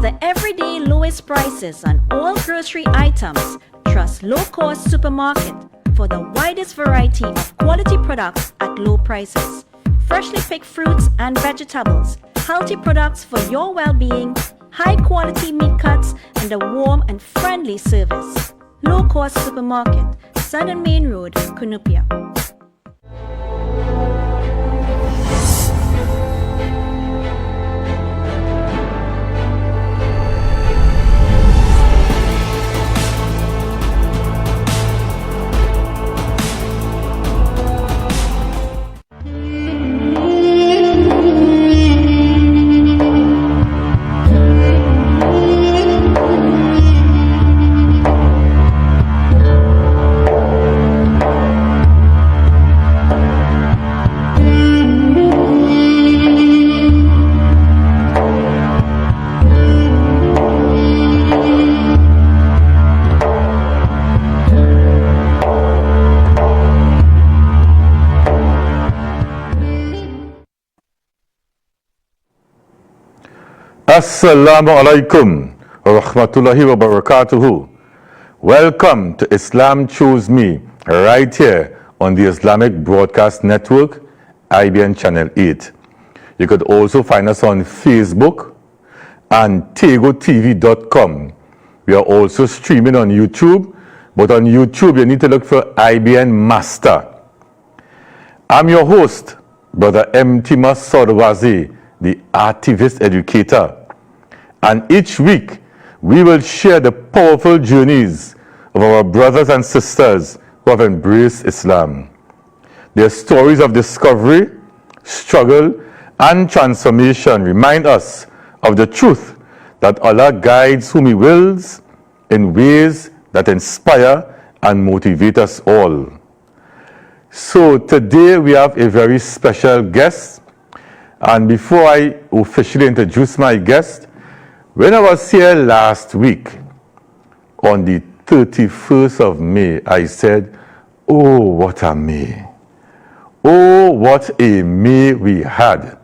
the everyday lowest prices on all grocery items, trust low-cost supermarket for the widest variety of quality products at low prices. Freshly picked fruits and vegetables, healthy products for your well-being, high-quality meat cuts, and a warm and friendly service. Low-cost supermarket, Southern Main Road, Cunupia. Assalamu alaikum wa rahmatullahi wa barakatuhu. Welcome to Islam Choose Me, right here on the Islamic Broadcast Network, IBN Channel 8. You could also find us on Facebook and tegotv.com. We are also streaming on YouTube, but on YouTube you need to look for IBN Master. I'm your host, Brother M. Tima Sodwazi, the activist educator. And each week, we will share the powerful journeys of our brothers and sisters who have embraced Islam. Their stories of discovery, struggle, and transformation remind us of the truth that Allah guides whom He wills in ways that inspire and motivate us all. So today we have a very special guest. And before I officially introduce my guest, when I was here last week, on the 31st of May, I said, oh, what a May. Oh, what a May we had.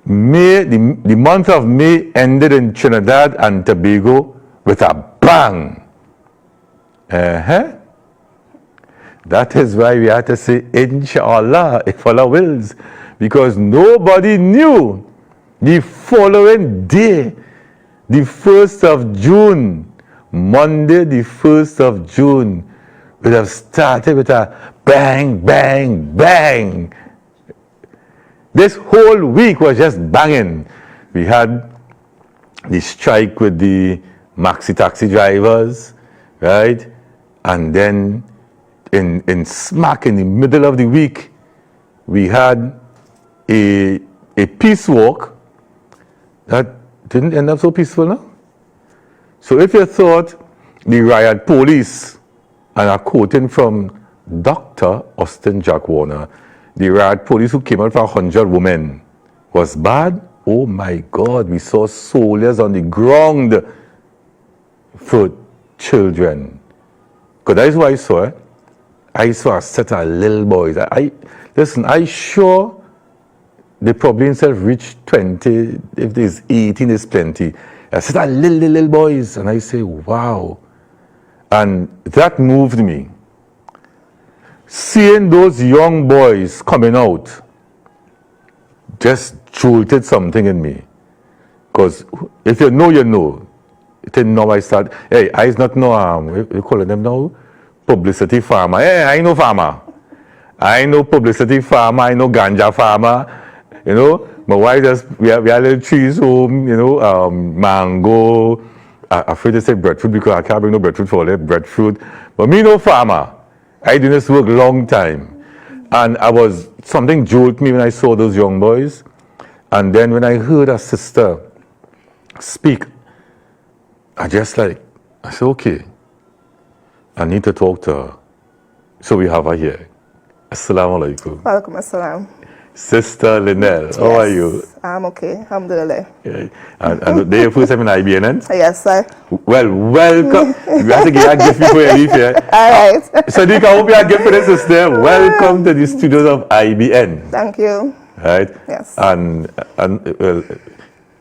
May, the month of May ended in Trinidad and Tobago with a bang. That is why we had to say, Inshallah, if Allah wills, because nobody knew the following day, the 1st of June, Monday the 1st of June, would have started with a bang, bang, bang. This whole week was just banging. We had the strike with the maxi taxi drivers, right? And then in smack in the middle of the week, we had a peace walk that didn't end up so peaceful now. So if you thought the riot police, and I'm quoting from Dr. Austin Jack Warner, the riot police who came out for 100 women was bad, oh my God, we saw soldiers on the ground for children. Because that is what I saw. I saw a set of little boys. Listen, I sure they probably instead of reach 20, if there's 18, is plenty. I said, little boys. And I say, wow. And that moved me. Seeing those young boys coming out just jolted something in me. Because if you know, you know. Then now I start, hey, I is not no, we call them now, publicity farmer. Hey, I know farmer. I know publicity farmer. I know ganja farmer. You know, my wife just, we have little trees home, you know, mango. I'm afraid to say breadfruit because I can't bring no breadfruit for it, breadfruit. But me no farmer. I did this work long time. And something jolted me when I saw those young boys. And then when I heard a sister speak, I said, okay, I need to talk to her. So we have her here. Assalamu alaikum. Walaikum assalam. Sister Lynelle, how are you? I'm okay, alhamdulillah. Yeah. And they are first time in IBN? Yes, sir. Well, welcome. You have to get a gift before you leave here. All right. Sadiq, I hope you have a gift for the sister. Welcome to the studios of IBN. Thank you. Right? Yes. And well,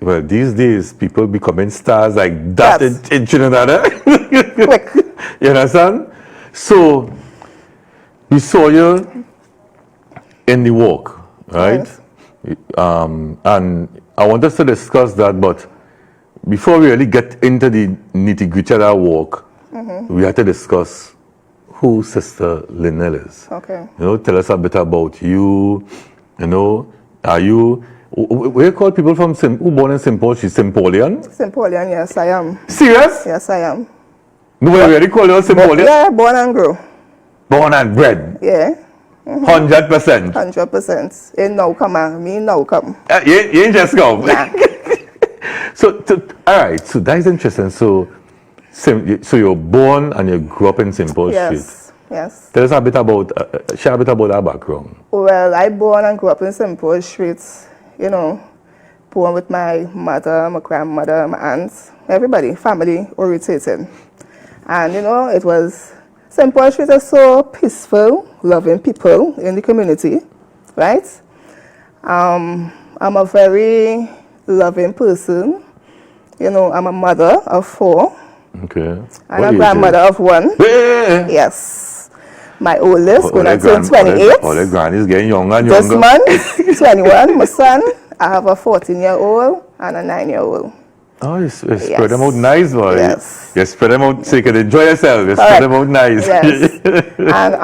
well, these days, people becoming stars like that in Trinidad. Quick. You understand? So, we saw you in the walk, right? And I want us to discuss that, but before we really get into the nitty-gritty of that walk, we have to discuss who Sister Lynelle is. Okay. You know, tell us a bit about you. You know, are you, where you call people from, who born in St. Paul? She's Sympolian? Sympolian, yes, I am. Serious? Yes, I am. No, we really call you Sympolian? Yeah, born and grew. Born and bred? Yeah. 100%? 100%. Ain't no come on. Me no come. You ain't just come? Nah. So, all right, so that is interesting. So you're born and you grew up in St. Paul Street. Yes. Tell us a bit about, share a bit about that background. Well, I born and grew up in St. Paul Street, you know, born with my mother, my grandmother, my aunts, everybody, family orientated. And, you know, it was, St. Paul Street is so peaceful, loving people in the community, right? I'm a very loving person. You know, I'm a mother of 4. Okay. And a grandmother of 1. Yeah. Yes. My oldest going to turn 28. All the grannies getting younger and This younger. month, 21. My son, I have a 14-year-old and a 9-year-old. Oh, you spread them out nice, boy. Yes. You spread them out so you can enjoy yourself. You spread them out nice. Yes. And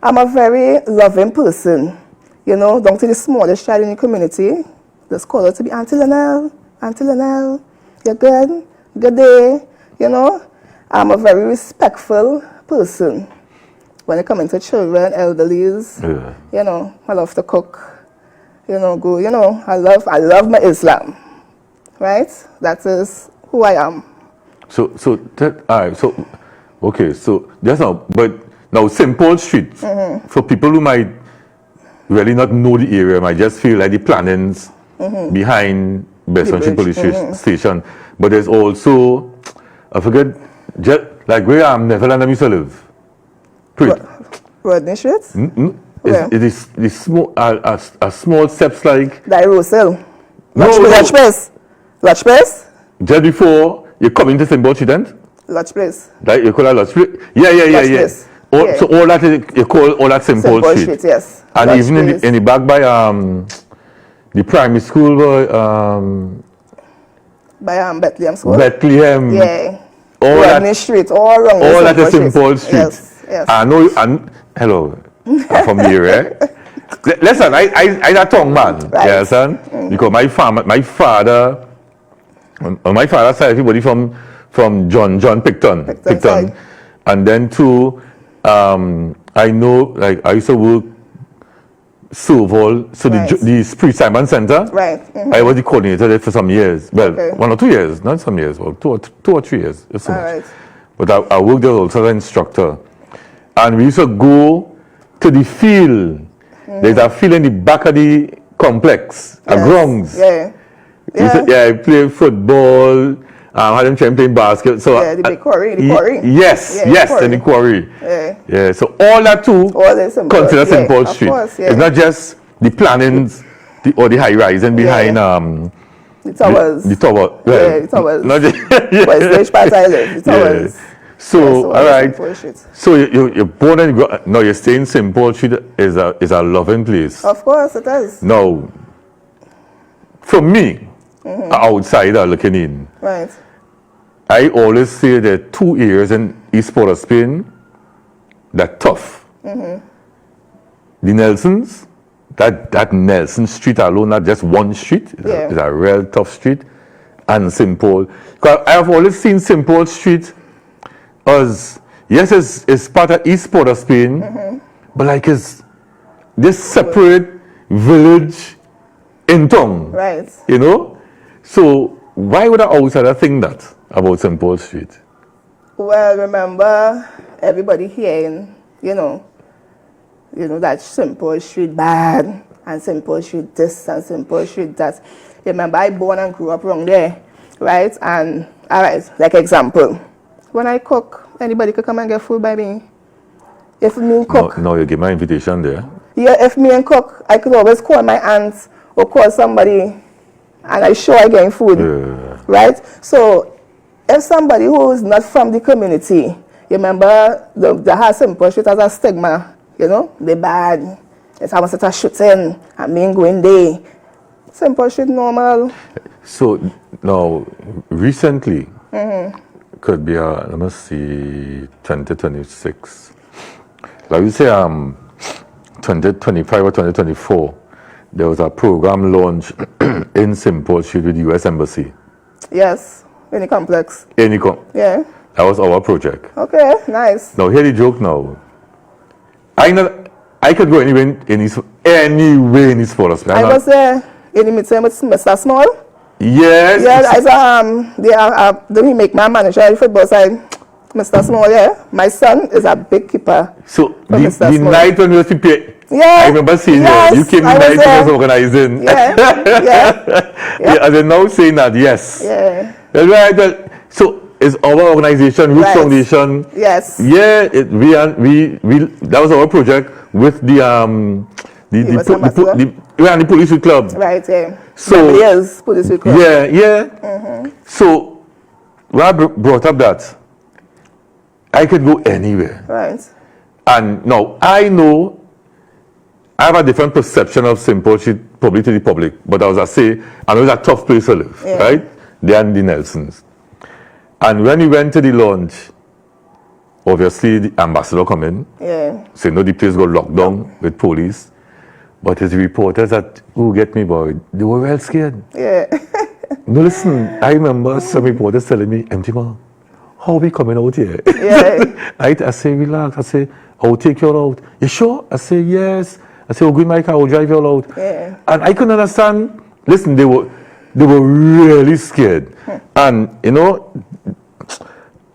I'm a very loving person. You know, down to the smallest child in the community. Just call her to be Auntie Lynelle. Auntie Lynelle, you're good? Good day. You know, I'm a very respectful person. When it comes to children, elderlies, you know, I love to cook. You know, go. You know, I love my Islam. Right? That is who I am. So okay, so that's now, but now St. Paul Street, for people who might really not know the area, might just feel like the plannings behind Bestmanship Police Station, but there's also, I forget, just like where I'm Neverland used to live. Rodney Street? It is small, a small steps like... That Rose Hill. Lodge Place. Lodge Place? Just before you come into St. Paul Street, then? Lodge Place. Like you call that Lodge Place? Yeah. Place. So all that you call all that St. Paul Street? Yes. And Lodge even in the back by the primary school, by Bethlehem School. Bethlehem. Yeah. All Rodney Street, all around. All that is St. Paul Street. Yes. I know. Hello, I'm from the area. Listen, I a tongue man. Right. You understand? Because my father, on my father's side, everybody from John Picton. And then too, I know, like I used to work Soval, so the Pre-Simon Center. Right. I was the coordinator there for some years. Well, 1 or 2 years, not some years, well, 2 or 3 years. It's so much. Right. But I worked there also as an instructor. And we used to go to the field. There's a field in the back of the complex, grounds. Yeah. I play football. Had them trying playing basket. So the big quarry. Yes, in the quarry. Yeah. So all that too consider St. Paul Street. Course, It's not just the plannings or the high rising behind the towers. The tower. Yeah, the towers. Not just, Which part I live? The towers. Yeah. So all right. So you're born and now you're staying St. Paul Street is a loving place. Of course it is. Now, for me, an outsider looking in, right, I always say there are 2 areas in East Port of Spain that tough. The Nelsons, that Nelson Street alone, not just one street, is a real tough street, and St. Paul. Because I have always seen St. Paul Street as, yes, it's part of East Port of Spain, but like it's this separate village in town. Right. You know? So why would an outsider think that about St. Paul Street? Well, remember, everybody hearing, you know that St. Paul Street bad, and St. Paul Street this, and St. Paul Street that. Remember, I born and grew up around there, right? And, all right, like example, when I cook, anybody could come and get food by me. If me cook... No, you give my invitation there. Yeah, if me and cook, I could always call my aunts or call somebody and I sure I getting food. Right? So if somebody who is not from the community, you remember the whole Simple Street has a stigma, you know, they bad. It's how much a shooting and me going there. Simple Street normal. So now recently could be let me see 2026. Like you say 2025 or 2024, there was a program launched in Simple Street with the US Embassy. Yes, any complex. Yeah. That was our project. Okay, nice. Now hear the joke now. I could go anywhere in this forest. I was there in the meeting with Mr. Small. Yes. Yeah, he make my manager at the football side. Mr. Small, yeah. My son is a big keeper. So the night when we were prepared, yeah, I remember seeing you came the night when I was organizing. Yeah. And they're now saying that, yes. Yeah. Right. So it's our organization, Roots Foundation. Yes. Yeah, we that was our project with the police club. Right, yeah. So yes, police club. Yeah. So when I brought up that I could go anywhere. Right. And now I know I have a different perception of Simple Street probably to the public, but as I say, I know it's a tough place to live, right? There and the Nelsons. And when we went to the launch, obviously the ambassador come in. Yeah. So the place got locked down with police. But his reporters that, get me boy, they were well scared. Yeah. No, listen, I remember some reporters telling me, empty man, how are we coming out here? Yeah. I say, relax. I say, I'll take you all out. You sure? I say, yes. I say, go in my car, I'll drive you all out. Yeah. And I couldn't understand. Listen, they were really scared. And, you know,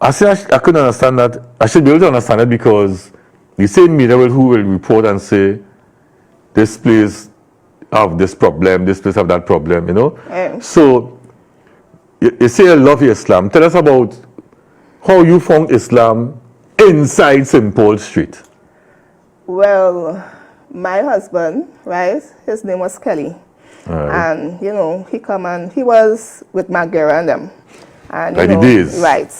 I couldn't understand that. I should be able to understand it because the same media who will report and say, this place have this problem, this place have that problem, you know. Yeah. So, you say you love Islam. Tell us about how you found Islam inside Simple Street. Well, my husband, right, his name was Kelly. Right. And, you know, he was with Margera and them. And, Like the days. Right.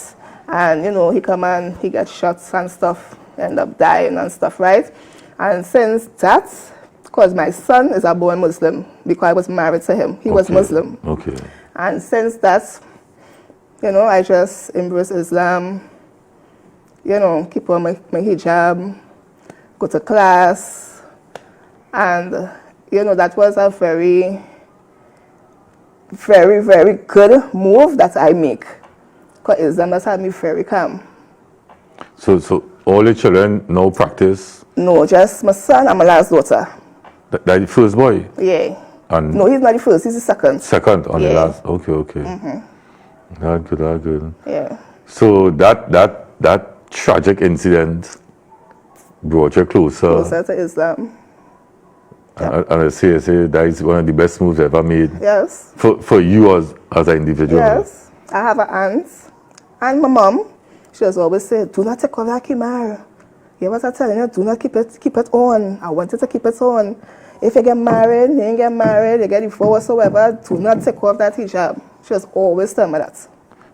And, you know, he come and he got shots and stuff, end up dying and stuff, right? And since that, because my son is a born Muslim, because I was married to him. He was Muslim. Okay. And since that, you know, I just embrace Islam, you know, keep on my hijab, go to class. And, you know, that was a very, very, very good move that I make. Because Islam has had me very calm. So all the children now practice? No, just my son and my last daughter. That's the first boy? Yeah. And no, he's not the first, he's the second. Second on the last? Okay. That's good. Yeah. So that tragic incident brought you closer to Islam. And I say that is one of the best moves ever made. Yes. For you as an individual. Yes. I have an aunt and my mom. She has always said, do not take off that kimar. You was telling you, do not keep it on. I want you to keep it on. If you get married, you ain't get married, you get divorced or whatever, do not take off that hijab. She has always told me that.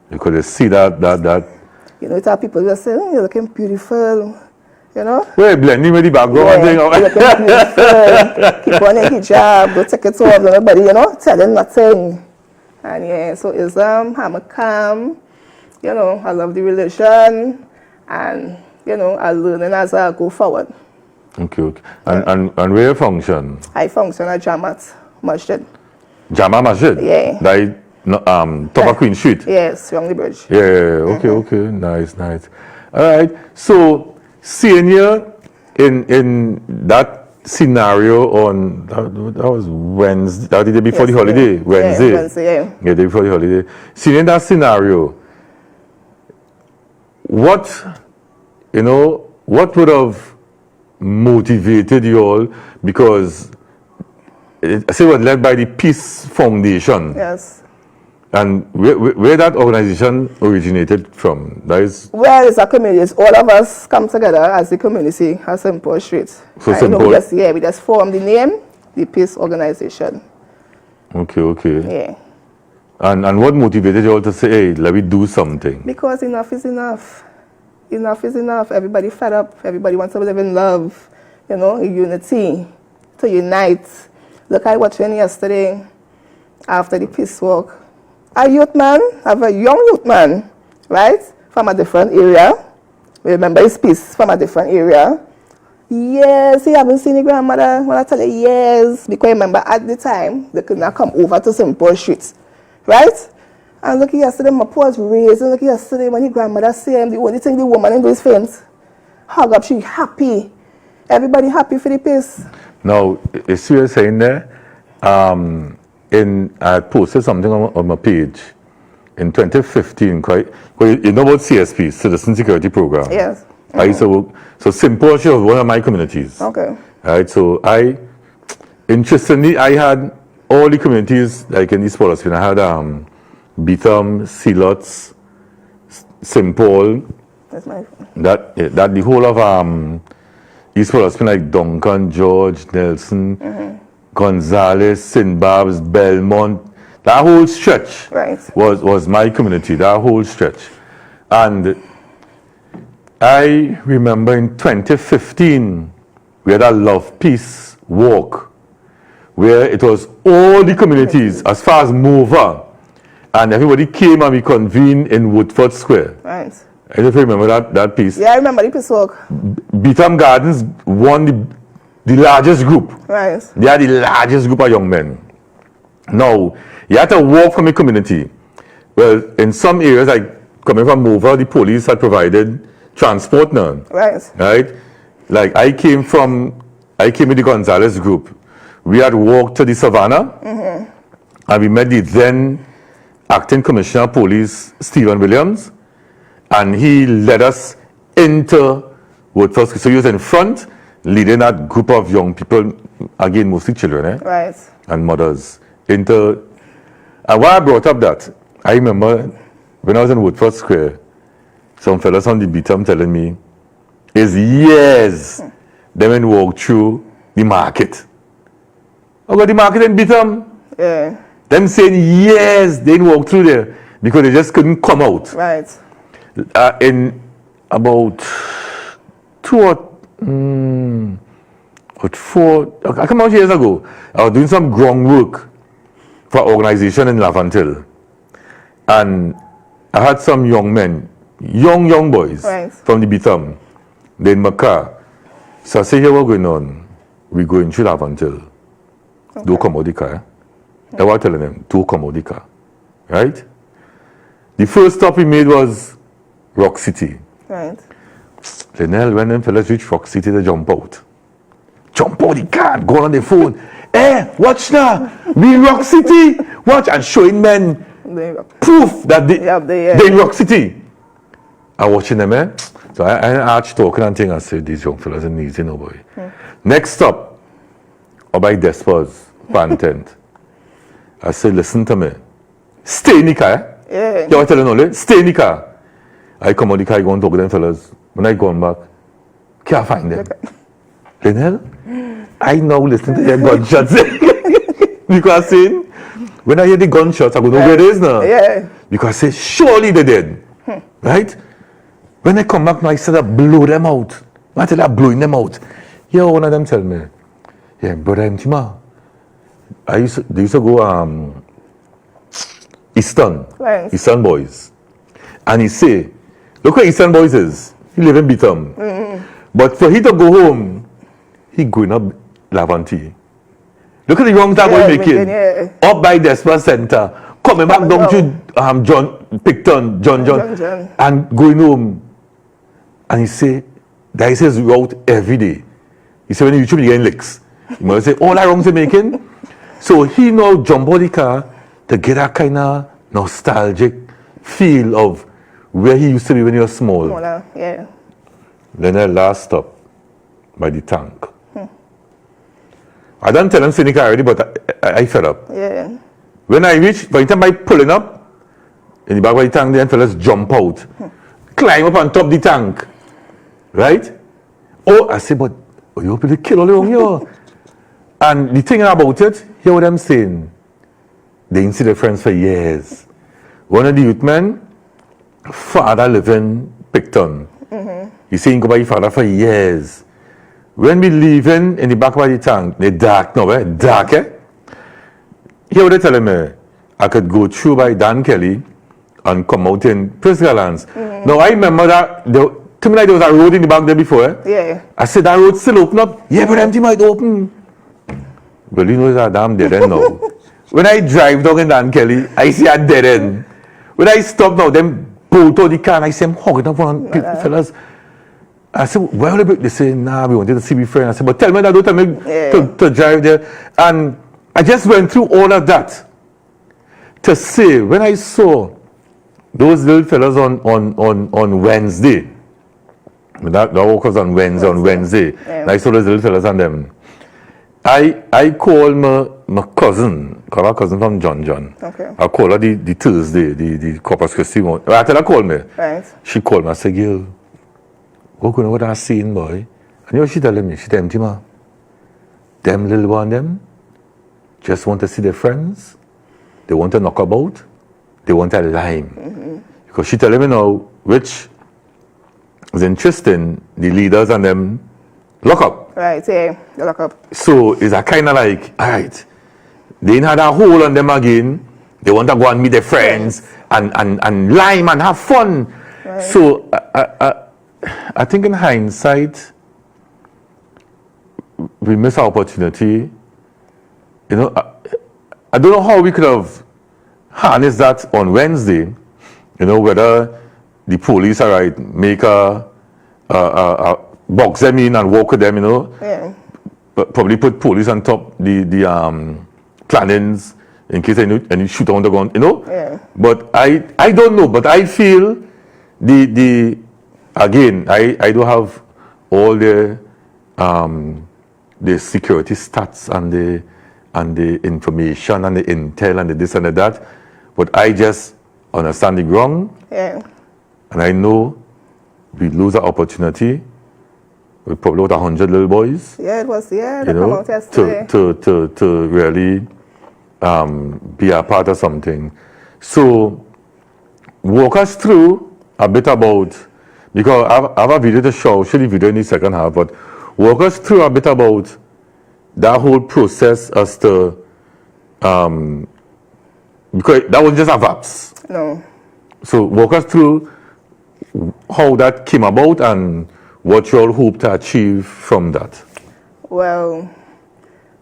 Because you see that. You know, it's how people just say, you're looking beautiful. You know? Well, blending with the background. You're looking beautiful. Keep on your hijab, don't take it off. Nobody, you know, telling nothing. And yeah, so Islam, I'm calm. You know, I love the religion. And, you know, I learn as I go forward. Okay. And where you function? I function at Jamat Masjid. Jama Masjid? Yeah. That top of Queen Street? Yes, Young the Bridge. Yeah, okay. Nice. All right. So, seeing you in that scenario on, that was Wednesday, that the day before the holiday? Wednesday. Yeah, Wednesday, yeah. Yeah, the day before the holiday. Seeing that scenario, what would have motivated you all? Because I say it was led by the Peace Foundation. Yes. And where that organization originated from? Well, it's a community. It's all of us come together as a community at Simple Street. So Simple? We just formed the name, the Peace Organization. Okay. Yeah. And what motivated you all to say, hey, let me do something? Because enough is enough. Enough is enough. Everybody fed up. Everybody wants to live in love, unity, to unite. Look, I watched him yesterday after the peace walk. A youth man, a very young youth man, right, from a different area. Remember his peace from a different area. Yes, he haven't seen his grandmother. When I tell you yes, because remember at the time, they could not come over to St. Paul Street, right? And look yesterday, my paw was raised. And look yesterday, when his grandmother see him, the only thing the woman in those faint. Hug up, she happy. Everybody happy for the peace. Now, you see what you're saying there? I posted something on my page in 2015, you know about CSP, Citizen Security Program. Yes. I used to work, so St. Paul was one of my communities. Okay. Right, so interestingly, I had all the communities, like in East Palestine. I had Beetham, Sealots, St. Paul. That's my That the whole of East Palestine, like Duncan, George, Nelson, Gonzales, St. Barb's, Belmont. That whole stretch was my community, that whole stretch. And I remember in 2015, we had a Love Peace walk where it was all the communities as far as Mova, and everybody came and we convened in Woodford Square. Right. I don't know if you remember that piece. Yeah, I remember the peace walk. Beetham Gardens won the largest group. Right. They are the largest group of young men. Now, you had to walk from the community. Well, in some areas, like coming from Mova, the police had provided transport now. Right. Right? Like I came with the Gonzales group. We had walked to the Savannah and we met the then acting commissioner of police, Stephen Williams, and he led us into Woodford. So he was in front, leading that group of young people, again, mostly children, right, and mothers, and why I brought up that, I remember when I was in Woodford Square, some fellas on the Beetham telling me, it's years they went walk through the market. I got the market in Beetham. Yeah. Them saying years they didn't walk through there because they just couldn't come out. Right. In about 4 years ago, I was doing some groundwork for an organization in Laventille. And I had some young men, young boys, right, from the Beetham. They're in my car. So I say, here what's going on? We're going through Laventille. Okay. Don't come out the car. I was telling them, don't come out the car. Right? The first stop we made was Rock City. Right. Lynelle, when them fellas reach Rock City, they jump out. Jump out the car, go on the phone. Hey, watch now. We in Rock City. Watch, and showing men proof that they in Rock City. I'm watching them, So I arch talking and things. I said, these young fellas are easy, no boy. Next stop, up by Despas, Pantent. I said, listen to me. Stay in the car. Yeah. You are telling only, stay in the car. I come out the car, I go and talk to them fellas. When I go back, can't find them. Lynelle, I now listen to their gunshots. Because saying, when I hear the gunshots, I go, know where it is now. Yeah. Because I say, surely they did. Right? When I come back now, I said, I blow them out. I tell you, I'm blowing them out. Yeah, one of them tell me, yeah, brother Mtima, they used to go Eastern, right, Eastern Boys. And he say, look where Eastern Boys is. He live in Beetham. But for he to go home, he going up Laventille. Look at the wrong time we're making. Yeah. Up by Despa Center, coming back down to John Picton, John, and going home. And he say, that is his route every day. He said, when you YouTube, you getting licks. You must say, all that wrongs are making. So he now jump on the car to get that kind of nostalgic feel of where he used to be when he was small. Yeah. Then I last stop by the tank. I don't tell him Seneca already, but I fed up. Yeah. When I reach, by the time I pulling up, in the back of the tank, then fellas jump out, climb up on top of the tank. Right? Oh, I say, but you people kill all around here. And the thing about it, hear what I'm saying. they didn't see their friends for years. One of the youth men, father live in Picton. He say he go by his father for years. When we leaving in the back of the tank, they dark now, dark, Here what they telling me, I could go through by Dan Kelly and come out in Prisca Lands. Now I remember that to me like there was a road in the back there before. Yeah. I said that road still open up. Yeah, but empty might open. Well, you know it's a damn dead end now. When I drive down in Dan Kelly, I see a dead end. When I stop now, them bolt out the car and I see them hugging up on fellas. I said, why are they saying, nah, we wanted to see my friend. I said, but tell me that, don't tell me to drive there. And I just went through all of that to say, when I saw those little fellas on Wednesday, that walk was on Wednesday, and I saw those little fellas on them. I called my cousin, call her cousin from John. Okay. I called her the Thursday, the Corpus Christi one. I tell her call me. Right. She called me. I said, girl, what going on with that scene, boy? And you know what she telling me? She telling me, them little one, them just want to see their friends. They want to knock about. They want a lime. Because she telling me now, which is interesting, the leaders and them lock up. Right, yeah, they lock up. So it's a kind of like, all right, they ain't had a hole on them again. They want to go and meet their friends and lime and have fun. Right. So I think in hindsight, we missed our opportunity. You know, I don't know how we could have harnessed that on Wednesday. You know, whether the police are right, make a box them in and walk with them, you know. Yeah. But probably put police on top the plannings in case any shoot on the gun, you know. Yeah. But I don't know, but I feel again, I do have all the security stats and the information and the intel and the this and the that, but I just understand the ground. Yeah. And I know we lose an opportunity with probably about 100 little boys. Yeah, it was, yeah, they You come know, out yesterday. to really be a part of something. So walk us through a bit about, because I have a video to show the video in the second half, but walk us through a bit about that whole process as to, because that was just a VAPS. No. So walk us through how that came about and what you all hope to achieve from that. Well,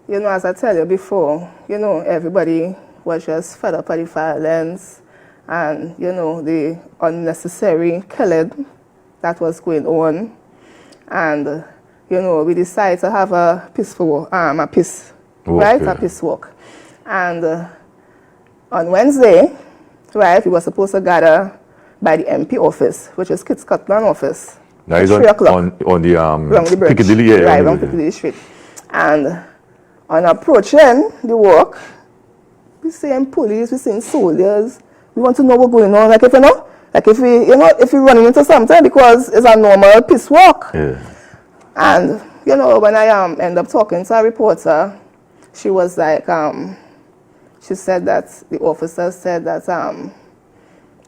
you know, as I tell you before, you know, everybody was just fed up at the violence and, you know, the unnecessary killing that was going on. And, you know, we decided to have a peaceful walk, a peace walk. And on Wednesday, right, we were supposed to gather by the MP office, which is Kit Scotland office. That is 3 o'clock. on the Wrong the bridge. Piccadilly, yeah. Right, wrong Piccadilly Street. And on approaching the walk, we seeing police, we seeing soldiers. We want to know what's going on. Like if you know, like if we running into something because it's a normal peace walk. Yeah. And you know, when I end up talking to a reporter, she was like, she said that the officer said that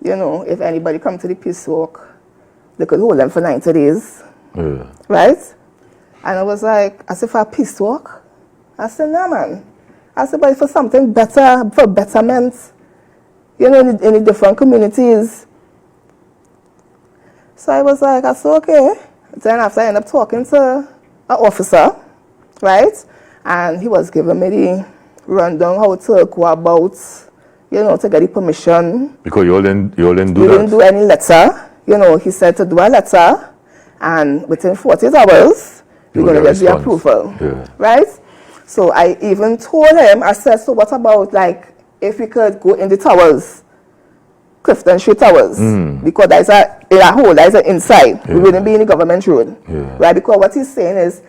you know, if anybody come to the peace walk, they could hold them for 90 days. Yeah. Right? And I was like, I said, for a peace walk? I said, no, man. I said, but for something better, for betterment, you know, in the different communities. So I was like, I said, okay. Then after I ended up talking to an officer, right? And he was giving me the rundown how to go about, you know, to get the permission. Because you all didn't do We that. didn't do any letter. You know, he said to do a letter, and within 48 hours, we're going to get the approval. Yeah. Right? So I even told him, I said, so what about, like, if we could go in the towers, Clifton Street Towers, because there's in a hole, there's an inside. Yeah. We wouldn't be in the government road. Yeah. Right? Because what he's saying is,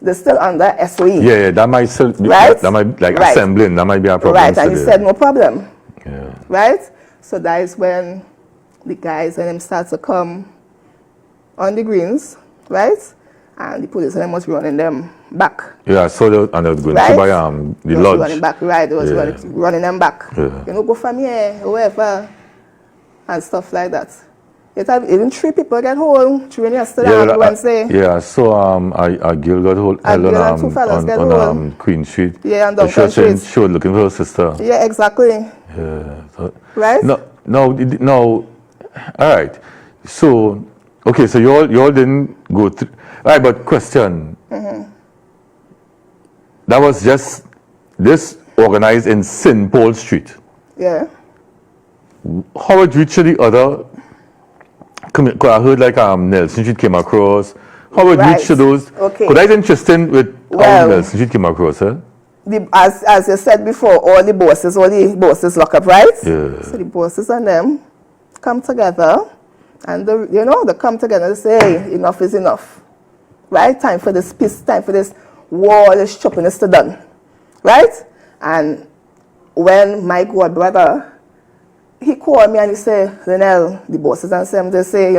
they're still under SOE. Yeah, that might still be, Right? that might, like, Right. assembling, that might be a problem. Right, and he said, no problem. Yeah. Right? So that is when the guys and them start to come on the greens, right? And the police and them was running them back. Yeah, I saw that, and I was going Right? to buy the They was lodge. running back, right? They was Yeah. running them back. Yeah. You know, go from here, wherever, and stuff like that. Even 3 people get hold during yesterday and Wednesday. Yeah, I saw a girl got hold A girl and 2 fellas get hold. on Queen Street. Yeah, and She was Duncan saying Street. she was looking for her sister. Yeah, exactly. Yeah. So, Right? No. All right. So, okay, so you all didn't go through. All right, but question. That was just this organized in St. Paul Street. Yeah. How it reached the other? Because I heard like Nelson Street came across. How it Right. reached to those? Okay. Because that's interesting with how Well, Nelson Street came across, huh? As you said before, all the bosses lock up, right? Yeah. So the bosses and them come together, and they come together and say, hey, enough is enough, right? Time for this peace, time for this war, this chopping is done, right? And when my god brother, he called me and he said, Lynelle, the bosses and them, they say,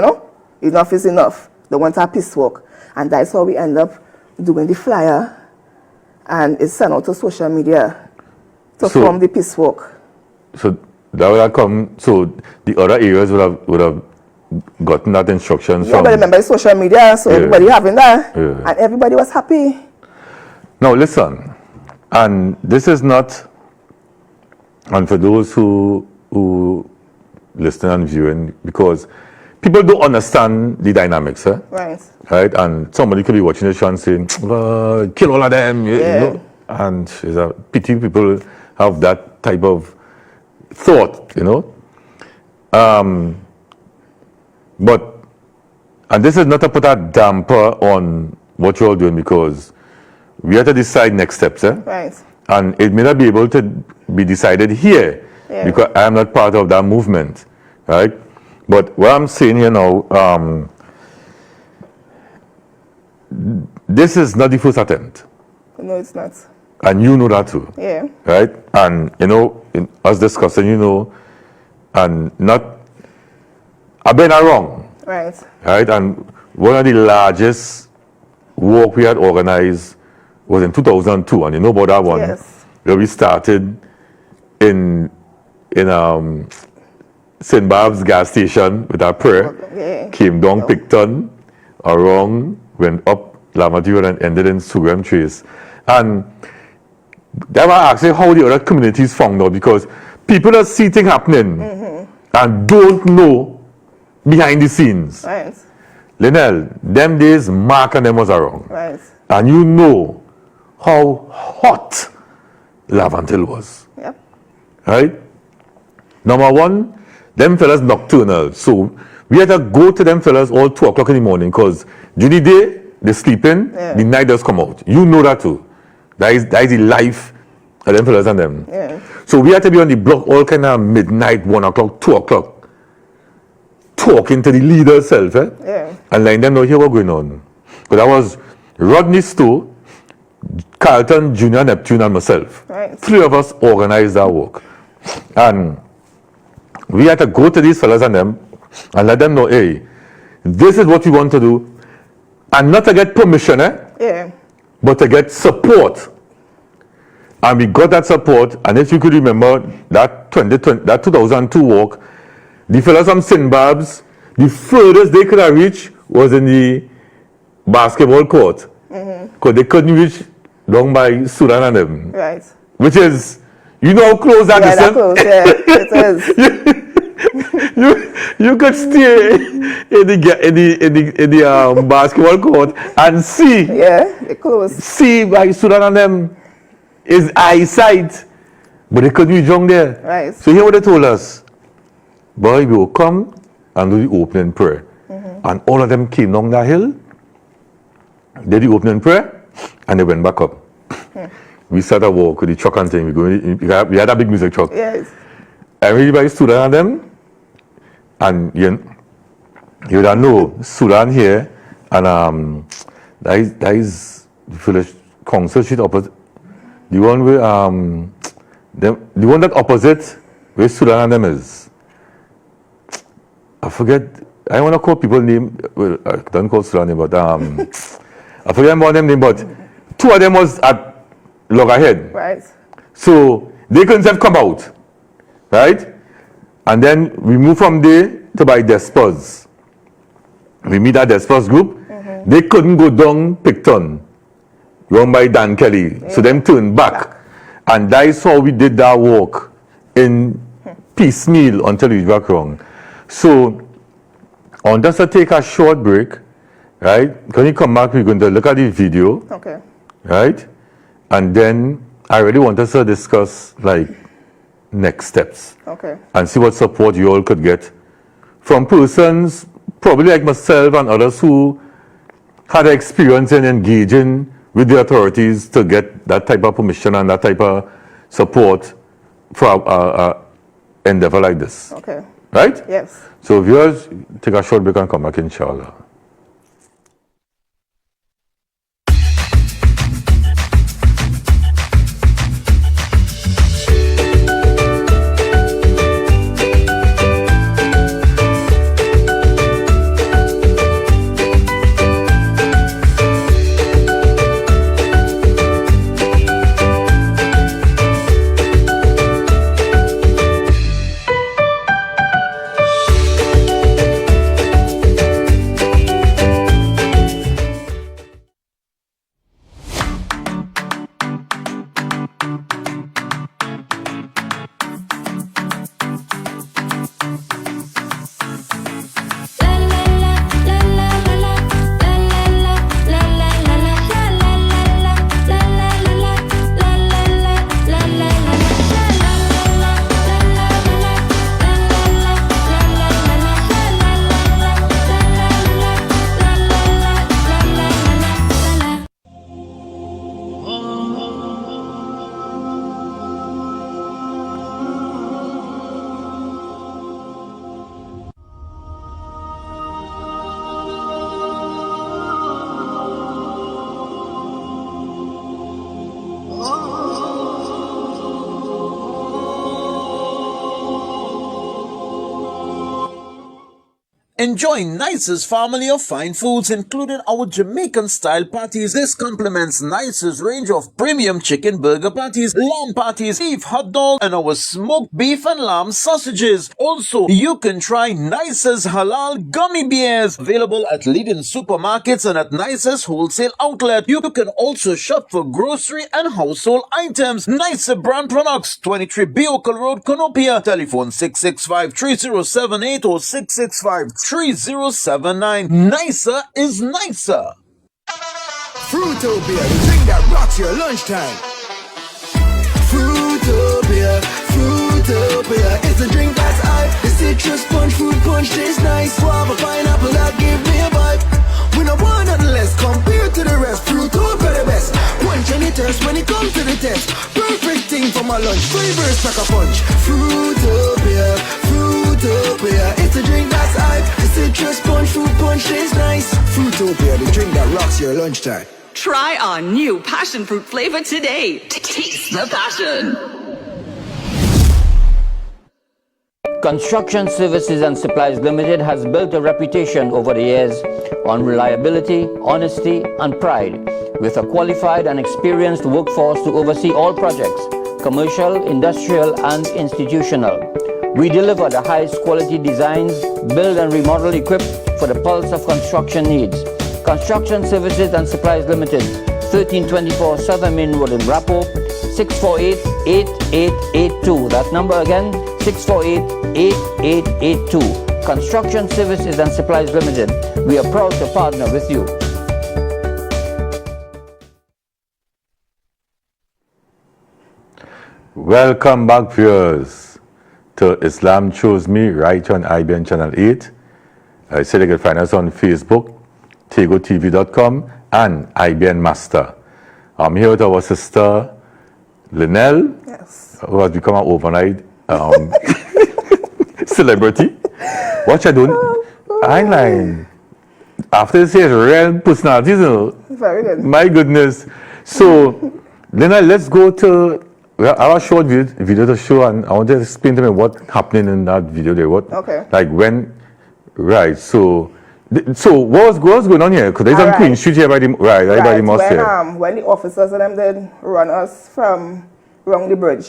enough is enough. They want a peace walk. And that's how we end up doing the flyer, and it's sent out to social media to form the peace walk. So that would have come. So the other areas would have gotten that instructions Yeah, from. but remember it's social media, so everybody having that, and everybody was happy. Now listen, and this is not. And for those who listen and viewing, because people don't understand the dynamics, eh? Right. Right, and somebody could be watching the show and saying, kill all of them, you know? And it's a pity people have that type of thought, But, and this is not to put a damper on what you're all doing, because we have to decide next steps, eh? Right. And it may not be able to be decided here, because I am not part of that movement, right? But what I'm saying here now, this is not the first attempt. No, it's not. And you know that too. Yeah. Right? And, in us discussing, and not, I've been wrong. Right. Right? And one of the largest work we had organized was in 2002, and you know about that one? Yes. Where we started in St. Barb's gas station with our prayer, came down Picton, around, went up Lamati and ended in Sugram Trace. And they were asking how the other communities found out, because people that see things happening and don't know behind the scenes. Right. Lynelle, them days Mark and them was around. Right. And you know how hot Lavantil was. Yep. Right? Number one, them fellas nocturnal. So we had to go to them fellas all 2 o'clock in the morning, because during the day, they sleeping, the night does come out. You know that too. That is the life of them fellas and them. Yeah. So we had to be on the block all kind of midnight, 1 o'clock, 2 o'clock, talking to the leader self, and letting them know here what's going on. Because that was Rodney Stowe, Carlton, Junior, Neptune, and myself. Right. 3 of us organized that work. And we had to go to these fellas and them and let them know, hey, this is what we want to do. And not to get permission, but to get support. And we got that support. And if you could remember that 2002 walk, the fellas from St. Barb's, the furthest they could have reached was in the basketball court. Because they couldn't reach down by Sudan and them. Right. Which is, you know how close that is? That close, it is. You could stay in the basketball court and see. Yeah, they close. See by Sudan and them is eyesight, but they couldn't reach down there. Right. So here what they told us, boy, we will come and do the opening prayer. And all of them came down that hill, did the opening prayer, and they went back up. We started a walk with the truck and thing. We had a big music truck. Yes. Everybody stood on them, and you don't know Sudan here, and that is the village council street opposite. The one where the one that opposite where Sudan and them is. I forget. I don't want to call people name. Well, I don't call Sudan name, but I forget about them name. But two of them was at loggerhead. Right. So they couldn't have come out, right? And then we move from there to by Despers. We meet at Despers group. They couldn't go down Picton, run by Dan Kelly. So them turned back. And that's how we did that work in piecemeal until we back wrong. So on just to take a short break, right? When you come back, we're going to look at the video. Okay. Right? And then I really want us to discuss like next steps. Okay. And see what support you all could get from persons probably like myself and others who had experience in engaging with the authorities to get that type of permission and that type of support for an endeavor like this. Okay. Right? Yes. So viewers, take a short break and come back, inshallah. Enjoy Nice's family of fine foods, including our Jamaican-style patties. This complements Nice's range of premium chicken burger patties, lamb patties, beef hot dog, and our smoked beef and lamb sausages. Also, you can try Nice's halal gummy bears, available at leading supermarkets and at Nice's wholesale outlet. You can also shop for grocery and household items. Nice brand products, 23 Beocle Road, Conopia. Telephone 665-3078 or 665-3079. Nicer is nicer. Fruitopia, the drink that rocks your lunchtime. Fruitopia, Fruitopia, it's a drink that's hype. The citrus punch, fruit punch tastes nice. Guava, pineapple, that give me a vibe. We no want nothing less compared to the rest. Fruitopia the best. Punch any thirst when it comes to the test. Perfect thing for my lunch. Flavors pack a punch. Fruitopia, Fruitopia, it's a drink that's hype. The citrus punch, fruit punch tastes nice. Fruitopia, the drink that rocks your lunchtime. Try our new passion fruit flavor today. Taste the passion. Construction Services and Supplies Limited has built a reputation over the years on reliability, honesty, and pride, with a qualified and experienced workforce to oversee all projects, commercial, industrial, and institutional. We deliver the highest quality designs, build and remodel equipped for the pulse of construction needs. Construction Services and Supplies Limited, 1324 Southern Main Road in Rapo, 648-8882. That number again, 648-8882. Construction Services and Supplies Limited. We are proud to partner with you. Welcome back, viewers, to Islam Chose Me right on IBN Channel 8. I said you can find us on Facebook, tegotv.com, and IBN Master. I'm here with our sister, Lynelle, Yes. who has become an overnight celebrity. What you doing? Eyeline. After this, real personalities, you know. Very good. My goodness. So, Lynelle, let's go to our short video to show, and I want to explain to me what happening in that video there. What, Okay. like when, right? So, So what was going on here? Because there's on Alright. Queen Street here by the by the mosque when, here. when the officers and them did run us from around the bridge,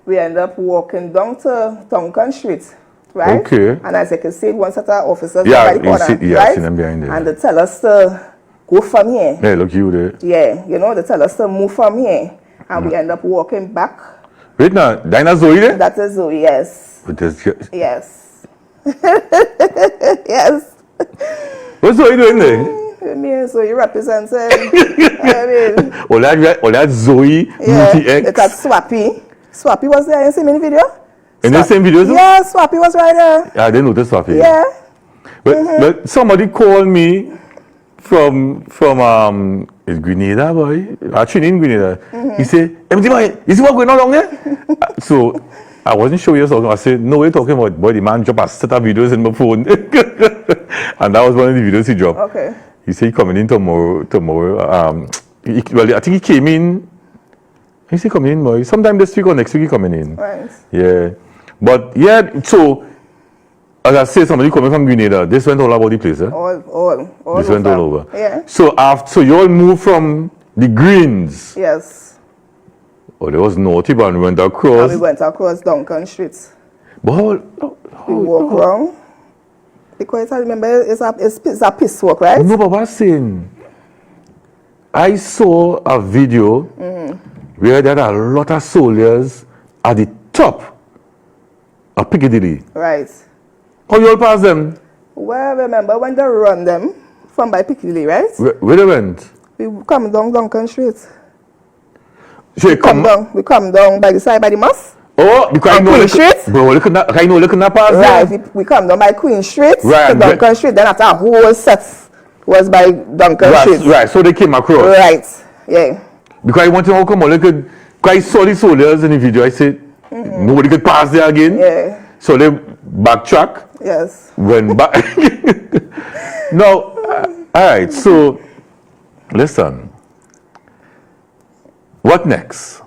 we end up walking down to Duncan Street, right? Okay. And as you can see, one set of officers Yeah, by the you corner, see- yeah, I right? see them behind there. And they tell us to go from here. Hey, look you there. Yeah, you know, they tell us to move from here. And we end up walking back. Wait now, Dinah Zoe there? That is Zoe, yes. But there's, Yes. Yes. what's Zoe doing there? I mean, so you represented, I mean, Oh, that Zoe, yeah, Beauty X. it's at Swappy. Swappy was there, you see me in the video? In the same video? Yeah, Swappy was right there. I didn't notice Sophie. Yeah. But somebody called me from is Grenada, boy. Actually in Grenada. He said, empty boy, you see what going on down there? So I wasn't sure what you were talking about. I said, no, we're talking about, boy, the man dropped a set of videos in my phone. And that was one of the videos he dropped. Okay. He said he coming in tomorrow. Well, I think he came in. He said coming in, boy. Sometime this week or next week he coming in. Right. Yeah. But yeah, so as I say, somebody coming from Grenada, this went all about the place, eh? All This went all over. Yeah. So you all moved from the Greens. Yes. Oh, there was naughty, but we went And across. we went across Duncan Street. But We walk around. Because I remember it's a piss walk, right? no, but what's saying? I saw a video where there are a lot of soldiers at the top of Piccadilly. Right. How you all pass them? Well, remember when they run them from by Piccadilly, right? Where they went? We come down Duncan Street. So you come down. We come down by the side by the mosque. Oh, because I know Queen look, Street? bro, look at that. I know look at that pass Right. there. We come down by Queen Street Right, to and Duncan Street. Then after a whole set was by Duncan Street. Right, so they came across. Right. Yeah. Because I wanted to know how come look at. Because I saw the soldiers in the video. I said nobody could pass there again. Yeah. So they backtrack. Yes. Went back. Now, all right. So listen. What next?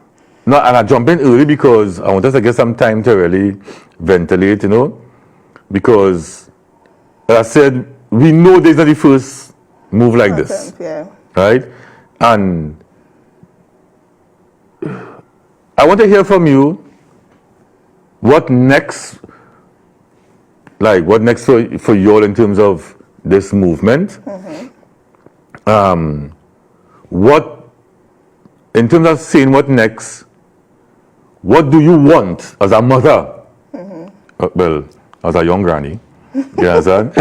No, and I jump in early because I want us to get some time to really ventilate, you know, because as I said, we know this is not the first move like this, Yeah. right? And I want to hear from you what next, like what next for you all in terms of this movement. What, in terms of saying what next, what do you want as a mother? Well, as a young granny, you understand?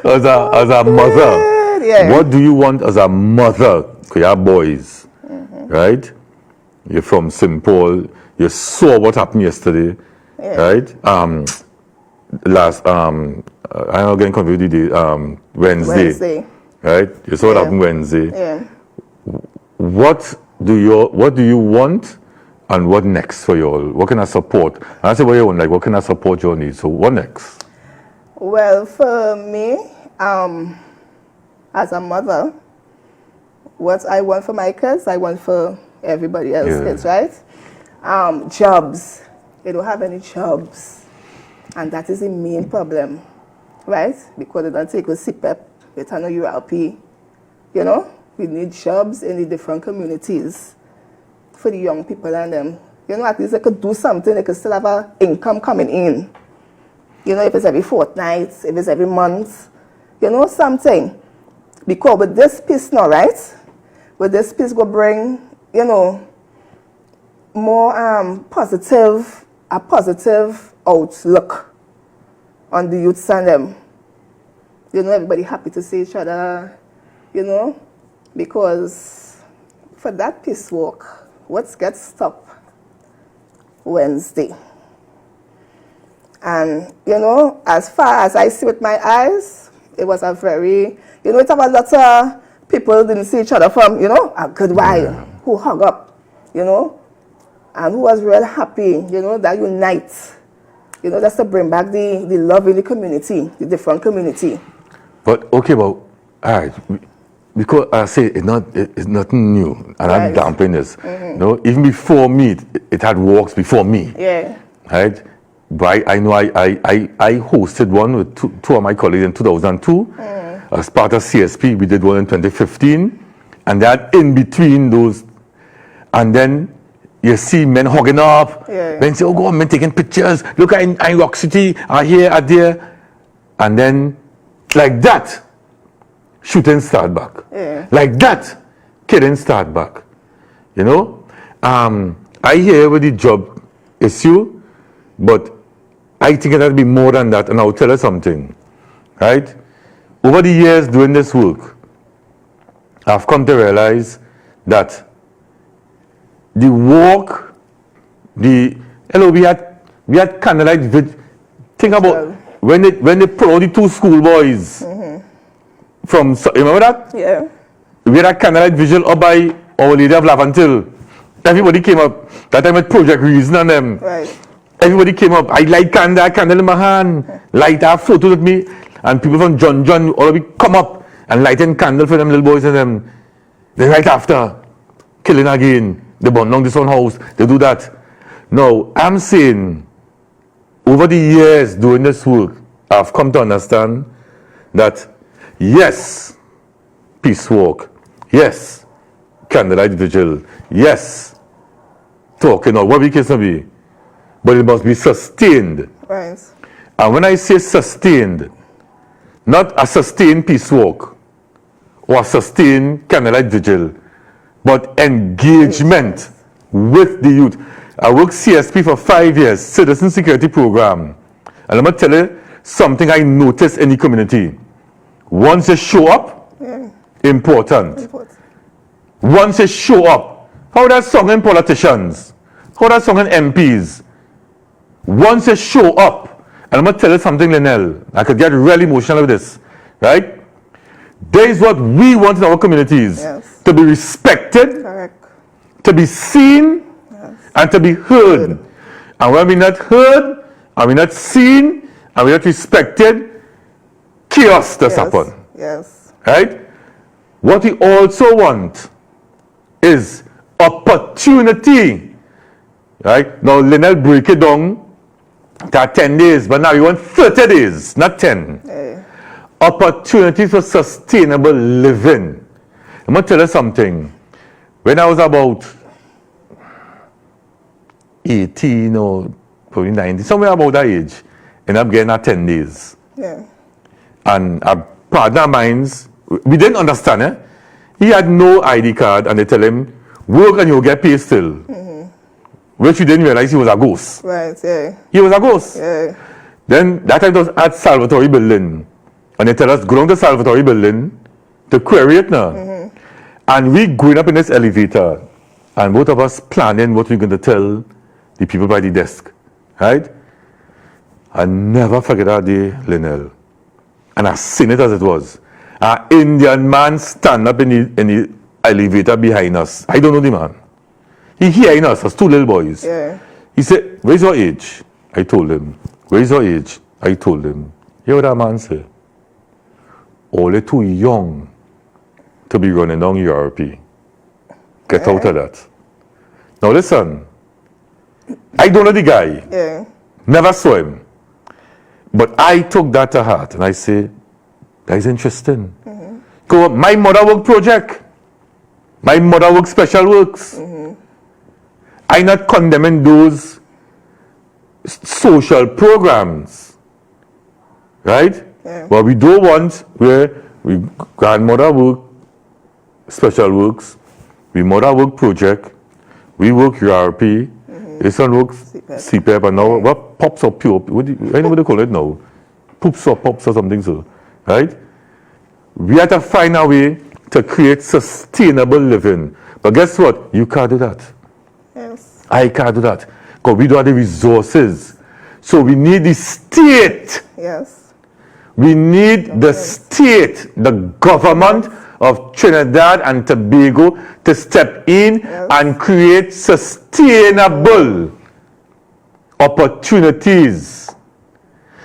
as a mother, Yeah. what do you want as a mother? Because you have boys, right? You're from St. Paul. You saw what happened yesterday, right? I'm not getting confused with the Wednesday, right? You saw what happened Wednesday. Yeah. What do you want, and what next for you all? What can I support? And I say what you want, like what can I support your needs? So what next? Well, for me, as a mother, what I want for my kids, I want for everybody else's kids, right? Jobs. They don't have any jobs. And that is the main problem, right? Because they don't take a CPEP, they turn on URP. You know, we need jobs in the different communities for the young people and them. You know, at least they could do something, they could still have an income coming in. You know, if it's every fortnight, if it's every month, you know, something. Because with this piece now, right? With this piece go bring, you know, more a positive outlook on the youths and them. You know, everybody happy to see each other, you know, because for that peace walk, what gets stopped Wednesday. And, you know, as far as I see with my eyes, it was a very, you know, it's about a lot of people didn't see each other from, you know, a good while, who hug up, you know, and who was real happy, you know, that unite, you know, just to bring back the love in the community, the different community. But okay, but all right, because I say it's nothing new, and I'm damping this. You know, even before me, it had walks before me. Yeah. Right? But I know I hosted one with two of my colleagues in 2002. As part of CSP, we did one in 2015. And that in between those, and then you see men hugging up. Yeah. Then say, oh God, men taking pictures. Look at in Rock City, are here, are there. And then, like that, shooting start back. Yeah. Like that, killing start back. You know? I hear with the job issue, but I think it has to be more than that, and I'll tell you something. Right? Over the years doing this work, I've come to realize that the work, we had candlelight think about when they put all the two schoolboys from, remember that? Yeah. We had a candlelight vigil up by Our Lady of Lavantil. Everybody came up. That time with Project Reason and them. Right. Everybody came up. I light candle in my hand. Light our photo with me. And people from John, all of you come up and lighting candle for them little boys and them. Then right after, killing again. They burn down this one house. They do that. Now, I'm saying, over the years doing this work, I've come to understand that, yes, peace walk. Yes, candlelight vigil. Yes, talking or whatever the case may be. But it must be sustained. Right. And when I say sustained, not a sustained peace walk or a sustained candlelight vigil, but engagement with the youth. I worked CSP for 5 years, Citizen Security Program. And let me tell you something I noticed in the community. Once you show up, important. Once you show up, how that song in politicians, how that song in MPs. Once you show up, and I'm going to tell you something, Lynelle, I could get really emotional with this, right? There is what we want in our communities. Yes. To be respected, Correct. to be seen, and to be heard. And when we're not heard, and we're not seen, and we're not respected, chaos does happen. Yes. Right? What we also want is opportunity. Right? Now, Lynelle break it down to 10 days, but now we want 30 days, not 10. Hey. Opportunity for sustainable living. I'm going to tell you something. When I was about 18 or probably 19, somewhere about that age, and I'm getting at 10 days. Yeah. And a partner of mine, we didn't understand, eh? He had no ID card, and they tell him, work and you'll get paid still. Which we didn't realize he was a ghost. Right. Yeah. He was a ghost. Yeah. Then that time it was at Salvatore Building. And they tell us, go down to Salvatore Building to query it now. And we going up in this elevator, and both of us planning what we're going to tell the people by the desk. Right? I never forget that day, Lynelle. And I seen it as it was. An Indian man stand up in the elevator behind us. I don't know the man. He hearing us as two little boys. Yeah. He said, where's your age? I told him. Where's your age? I told him. Hear what that man said? Only too young to be running down URP. Get out of that. Now listen. I don't know the guy. Yeah. Never saw him. But I took that to heart and I say, that is interesting. Go, my mother work project. My mother work special works. I'm not condemning those social programs. Right? Yeah. But we don't want where we grandmother work special works, we mother work project, we work URP, his son works CPEP, and now what pops up pure, I know what they call it now, pops or something so, right? We have to find a way to create sustainable living. But guess what? You can't do that. Yes. I can't do that. Because we don't have the resources. So we need the state. Yes. We need the state, the government of Trinidad and Tobago to step in and create sustainable opportunities.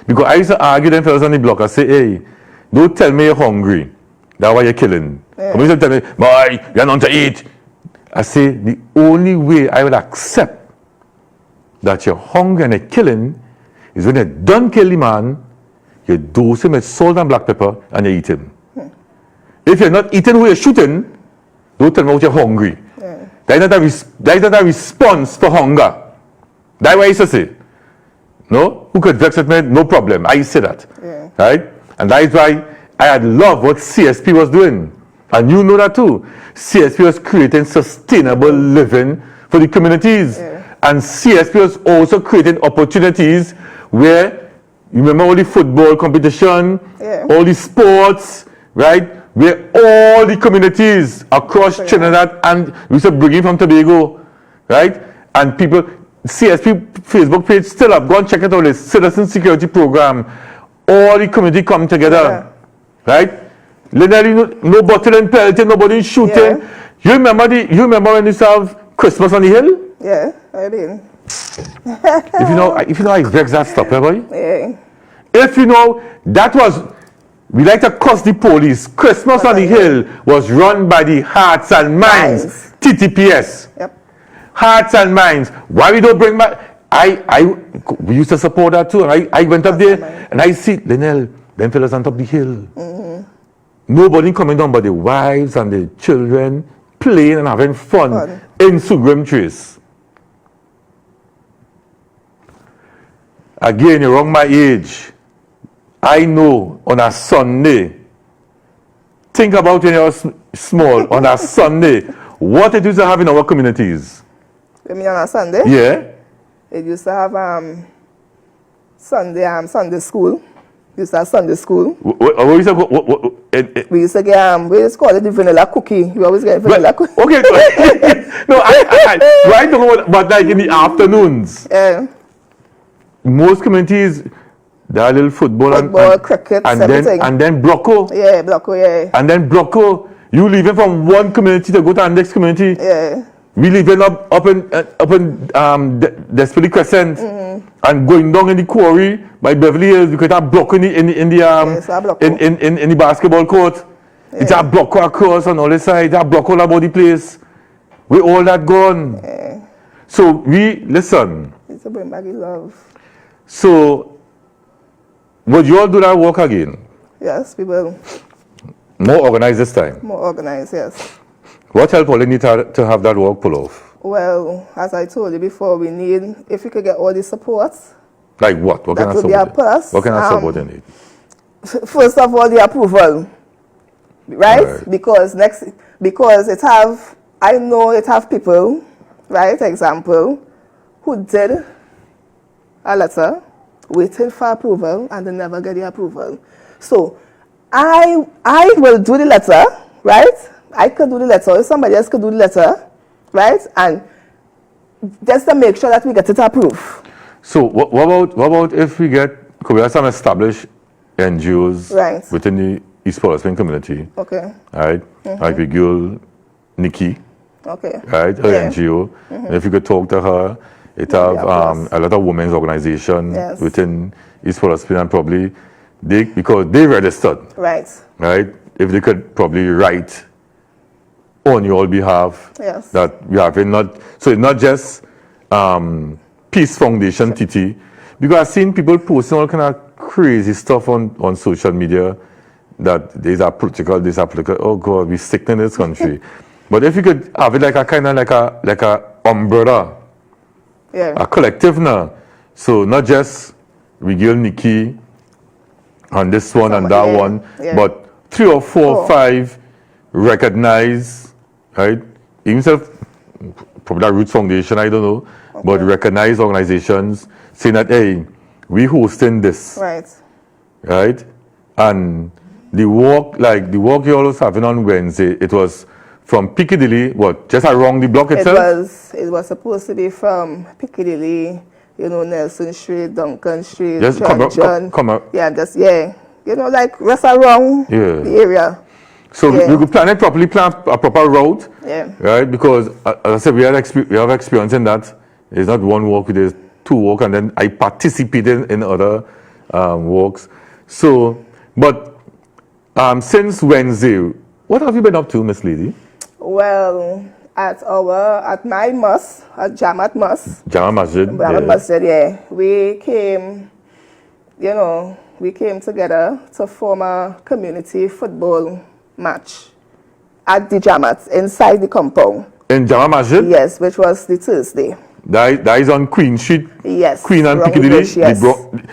Because I used to argue them fellas on the block. I say, hey, don't tell me you're hungry. That's why you're killing. Come used to tell me, boy, you're not to eat. I say, the only way I will accept that you're hungry and you're killing is when you done kill the man, you dose him with salt and black pepper and you eat him. If you're not eating who you're shooting, don't tell me what you're hungry. That is not a response for hunger. That's what I used to say. No? Who could vex with me? No problem. I say that. Right? And that is why I had loved what CSP was doing. And you know that too. CSP was creating sustainable living for the communities. And CSP was also creating opportunities where, you remember all the football competition, all the sports, right? Where all the communities across Trinidad, and we used to bring in from Tobago, right? And people, CSP Facebook page still up, go and check it out, it's Citizen Security Program. All the community come together, right? Lynelle, no bottling, pelleting, nobody shooting. You remember when you used to have Christmas on the hill? Yeah, I did. If you know I vex that stuff, boy. Yeah. If you know, that was, we like to cuss the police. Christmas on the Hill was run by the Hearts and Minds, TTPS. Yep. Hearts and Minds. Why we don't bring back? We used to support that too. And I went up there and I see Lynelle, them fellas on top of the hill. Nobody coming down but the wives and the children playing and having fun in Sugrim Trace. Again, you're wrong my age. I know on a Sunday, think about when you're small, on a Sunday, what it used to have in our communities. You mean on a Sunday? Yeah. It used to have Sunday school. We used to have Sunday school. We used to get, we used to call it the vanilla cookie. We always get vanilla cookie. Okay. No, I don't know about like in the afternoons. Yeah. Most communities, there are little football and cricket, and everything. then Brocco. Yeah, Brocco, yeah. And then Brocco, you leaving from one community to go to the next community. Yeah. We living up in Desperately Crescent and going down in the quarry by Beverly Hills. You could have Brocco in the basketball court. Yeah. It's a Brocco across on all the sides. It's a Brocco all about the place. We all that gone. Yeah. So we listen. It's a bring back love. So, would you all do that work again? Yes, we will. More organized this time? More organized, yes. What help will you need to have that work pull off? Well, as I told you before, we need, if we could get all the support. Like what? What kind of support? That would be a plus. What kind of support you need? First of all, the approval, right? Because I know it have people, right? Example, who did a letter, waiting for approval, and they never get the approval. So I will do the letter, right? I could do the letter, if somebody else could do the letter, right? And just to make sure that we get it approved. So what about if we could we have some established NGOs within the East Palestine community? Okay. Right? Like the girl Nikki. Okay. Right? Her NGO. And if you could talk to her, it have a lot of women's organization within East Palestine, and probably because they registered. Right. Right? If they could probably write on your behalf that we have not, so it's not just Peace Foundation TT, because I've seen people posting all kind of crazy stuff on social media that these are political, oh God, we're sick in this country. But if you could have it like a kind of like a umbrella, a collective now. So not just Regale Nikki and this one and that one, but 3 or 4 or 5 recognize, right? Even if probably that Roots Foundation, I don't know, but recognize organizations saying that, hey, we hosting this. Right? And the walk you always having on Wednesday, it was from Piccadilly, just around the block itself? It was supposed to be from Piccadilly, Nelson Street, Duncan Street, just John. Come up. Yeah, just like rest around the area. So we could plan it properly, plan a proper route, right? Because as I said, we have experience in that. It's not one walk, it is 2 walk, and then I participated in other walks. So, but since Wednesday, what have you been up to, Miss Lady? Well, at my mosque, at Jamat Mosque. Jamat Masjid. Masjid, we came you know, we came together to form a community football match at the Jamat inside the compound. In Jama Masjid? Yes, which was the Thursday. That is on Queen Street. Yes. Queen and Wrong Piccadilly. Bush, yes.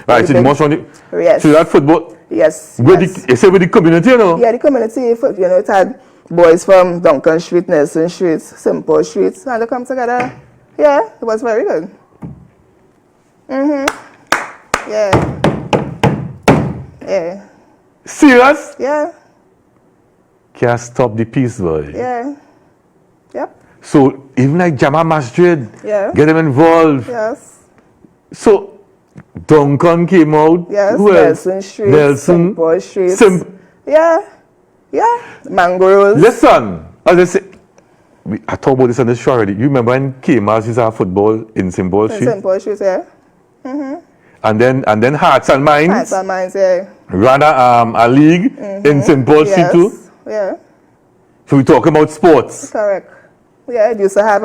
Right, so the most on the. Yes. So that football. Yes. With yes. the, with the community, you know? Yeah, the community, you know, it had boys from Duncan Street, Nelson Street, Simple Street, and they come together. Yeah, it was very good. Yeah. Yeah. Serious? Yeah. Can't stop the peace, boy. Yeah. Yep. So even like Jama Masjid, Yeah. get them involved. Yes. So Duncan came out. Yes. Who else? Nelson Street. Nelson. Simple Street. Yeah. Yeah. Mangroves. Listen, as I say, I talked about this on the show already. You remember when Kmart used to have football in Simple Street? Simple Street, yeah. And then Hearts and Minds Hearts and Minds, yeah. ran a league in Simple Street Yes. too. Yeah. So we talk about sports. Correct. Yeah, it used to have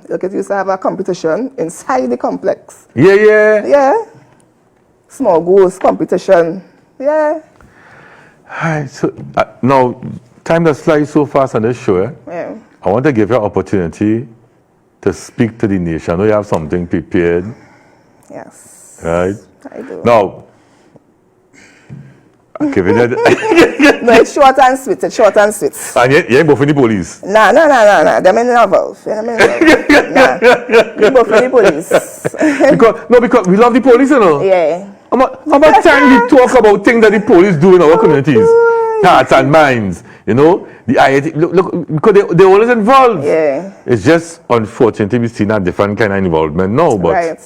it used to have a competition inside the complex. Yeah. Yeah. Small goals competition. Yeah. Hi, so now time does fly so fast on this show. Yeah. I want to give you an opportunity to speak to the nation. I know you have something prepared, Yes. right? I do. Now, I'm giving you No, it's short and sweet. It's short and sweet. and you ain't both in the police. Nah. Them ain't involved. Nah. You both for the police. because we love the police, you know. Yeah. How about time we talk about things that the police do in our communities? Hearts and Minds, you know, the IIT, look, because they're always involved. Yeah. It's just, unfortunately, we've seen a different kind of involvement now. But Right.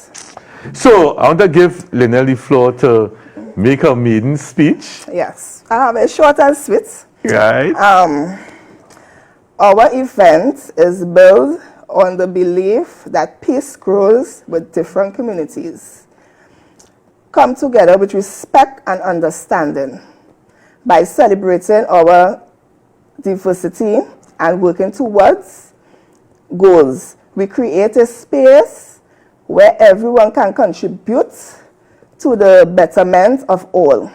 So, I want to give Lynelle the floor to make her maiden speech. Yes. It's short and sweet. Right? Our event is built on the belief that peace grows with different communities. Come together with respect and understanding by celebrating our diversity and working towards goals. We create a space where everyone can contribute to the betterment of all.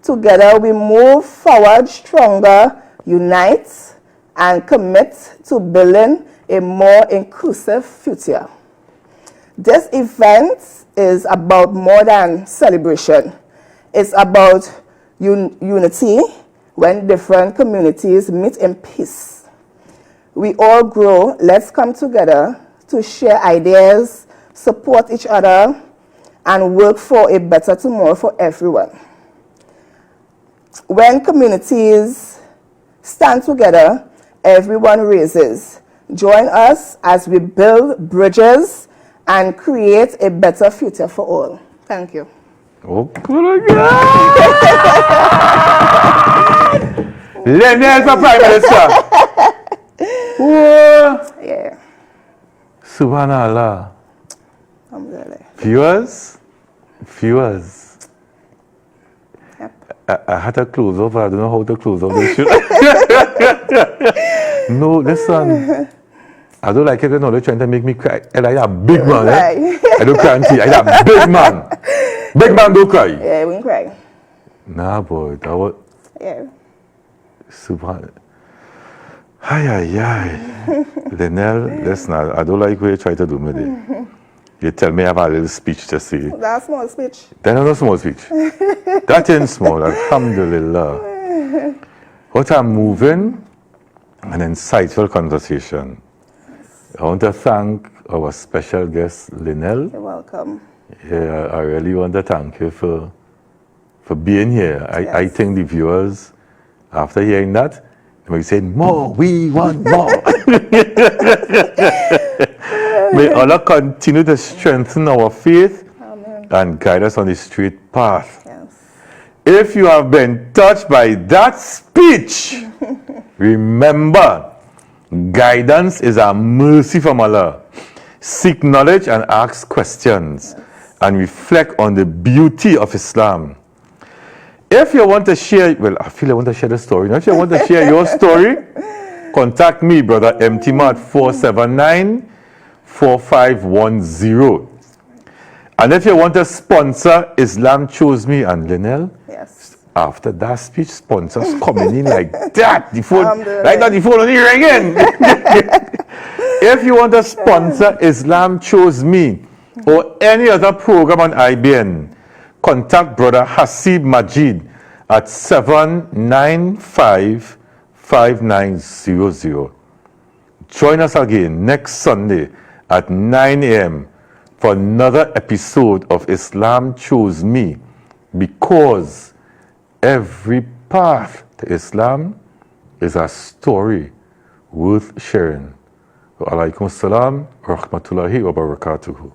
Together we move forward stronger, unite, and commit to building a more inclusive future. This event is about more than celebration. It's about unity when different communities meet in peace. We all grow. Let's come together to share ideas, support each other, and work for a better tomorrow for everyone. When communities stand together, everyone raises. Join us as we build bridges and create a better future for all. Thank you. Oh, good God! Lynelle for Prime Minister. Whoa. Yeah. Subhanallah. Alhamdulillah. Viewers. Yep. I had to close off. I don't know how to close off this shit. No, listen. I don't like it, you know, they're trying to make me cry. I like that big man, eh? I don't cry auntie. I like that big man. Big man don't cry. Yeah, we can cry. Nah, boy, that was Yeah. super. Ay. Lynelle, listen, I don't like what you try to do with it. You tell me I have a little speech to say. That's small speech. That's not a small speech. That ain't small, alhamdulillah. What a moving and insightful conversation. I want to thank our special guest, Lynelle. You're welcome. Yeah, I really want to thank you for being here. I Yes. think the viewers, after hearing that, they may say, more, we want more. May Allah continue to strengthen our faith and guide us on the straight path. Yes. If you have been touched by that speech, remember, guidance is a mercy from Allah. Seek knowledge and ask questions and reflect on the beauty of Islam. If you want to share, well, I feel I want to share the story. If you want to share your story, contact me, brother MTMart 479-4510. And if you want to sponsor Islam Choose Me and Lynelle, Yes. after that speech, sponsors coming in like that. The phone, Alhamdulillah. right now the phone only ringing. If you want to sponsor Islam Choose Me or any other program on IBN, contact Brother Hasib Majid at 795-5900. Join us again next Sunday at 9 a.m. for another episode of Islam Choose Me, because every path to Islam is a story worth sharing. Wa alaikum assalam wa rahmatullahi wa barakatuhu.